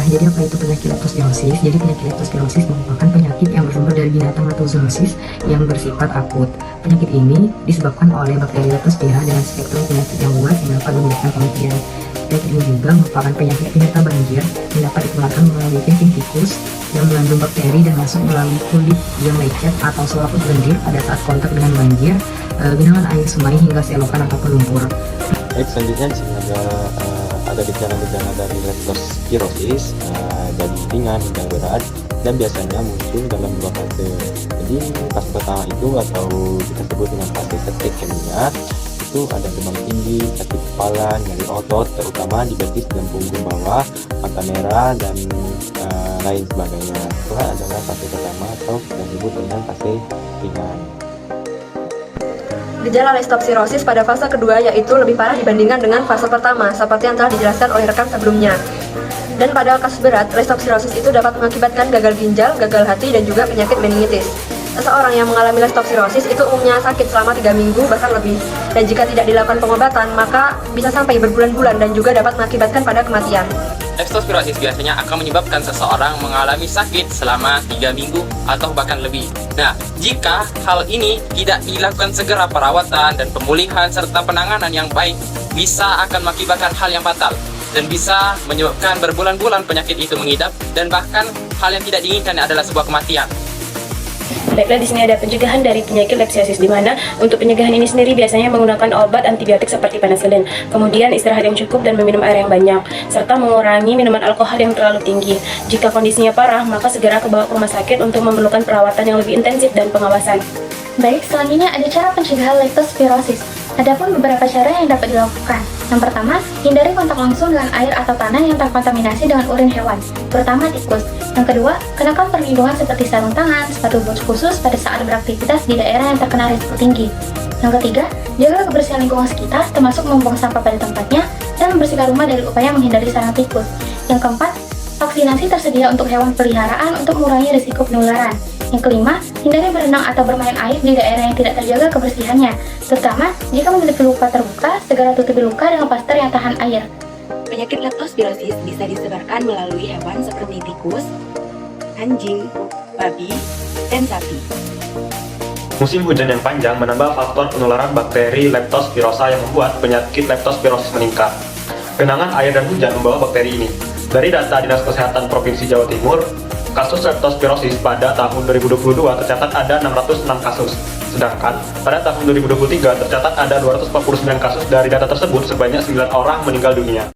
jadi apa itu penyakit leptospirosis? Jadi penyakit leptospirosis merupakan penyakit yang bersumber dari binatang atau zoonosis yang bersifat akut. Penyakit ini disebabkan oleh bakteri leptospira dengan spektrum penyakit yang luas yang dapat menyebabkan kematian. Penyakit ini juga merupakan penyakit penyerta banjir yang dapat ditularkan melalui kencing tikus yang mengandung bakteri dan masuk melalui kulit yang lecet atau selaput lendir pada saat kontak dengan banjir, genangan air sungai hingga selokan ataupun lumpur. Baik, selanjutnya di sini ada gejala-gejala dari leptospirosis dari ringan hingga berat dan biasanya muncul dalam 2 fase. Jadi fase pertama itu atau kita sebut dengan fase septikemia, itu ada demam tinggi, sakit kepala, nyeri otot terutama di betis dan punggung bawah, mata merah dan lain sebagainya. Itulah adalah fase pertama atau kita sebut dengan fase ringan. Gejala leptospirosis pada fase kedua yaitu lebih parah dibandingkan dengan fase pertama, seperti yang telah dijelaskan oleh rekan sebelumnya. Dan pada kasus berat, leptospirosis itu dapat mengakibatkan gagal ginjal, gagal hati, dan juga penyakit meningitis. Seseorang yang mengalami leptospirosis itu umumnya sakit selama 3 minggu bahkan lebih. Dan jika tidak dilakukan pengobatan, maka bisa sampai berbulan-bulan dan juga dapat mengakibatkan pada kematian. Leptospirosis biasanya akan menyebabkan seseorang mengalami sakit selama 3 minggu atau bahkan lebih. Nah, jika hal ini tidak dilakukan segera perawatan dan pemulihan serta penanganan yang baik, bisa akan mengakibatkan hal yang fatal dan bisa menyebabkan berbulan-bulan penyakit itu mengidap dan bahkan hal yang tidak diinginkan adalah sebuah kematian. Baiklah, di sini ada pencegahan dari penyakit leptospirosis, di mana untuk pencegahan ini sendiri biasanya menggunakan obat antibiotik seperti penicillin, kemudian istirahat yang cukup dan meminum air yang banyak, serta mengurangi minuman alkohol yang terlalu tinggi. Jika kondisinya parah, maka segera bawa ke rumah sakit untuk memerlukan perawatan yang lebih intensif dan pengawasan. Baik, selanjutnya ada cara pencegahan leptospirosis. Adapun beberapa cara yang dapat dilakukan. Yang pertama, hindari kontak langsung dengan air atau tanah yang terkontaminasi dengan urin hewan, terutama tikus. Yang kedua, kenakan perlindungan seperti sarung tangan, sepatu boots khusus pada saat beraktivitas di daerah yang terkena risiko tinggi. Yang ketiga, jaga kebersihan lingkungan sekitar, termasuk membuang sampah pada tempatnya, dan membersihkan rumah dari upaya menghindari sarang tikus. Yang keempat, vaksinasi tersedia untuk hewan peliharaan untuk mengurangi risiko penularan. Yang kelima, hindari berenang atau bermain air di daerah yang tidak terjaga kebersihannya, terutama jika memiliki luka terbuka, segera tutupi luka dengan plaster yang tahan air. Penyakit leptospirosis bisa disebarkan melalui hewan seperti tikus, anjing, babi, dan sapi. Musim hujan yang panjang menambah faktor penularan bakteri leptospirosa yang membuat penyakit leptospirosis meningkat. Genangan air dan hujan membawa bakteri ini. Dari data Dinas Kesehatan Provinsi Jawa Timur, kasus leptospirosis pada tahun 2022 tercatat ada 606 kasus. Sedangkan pada tahun 2023 tercatat ada 249 kasus. Dari data tersebut sebanyak 9 orang meninggal dunia.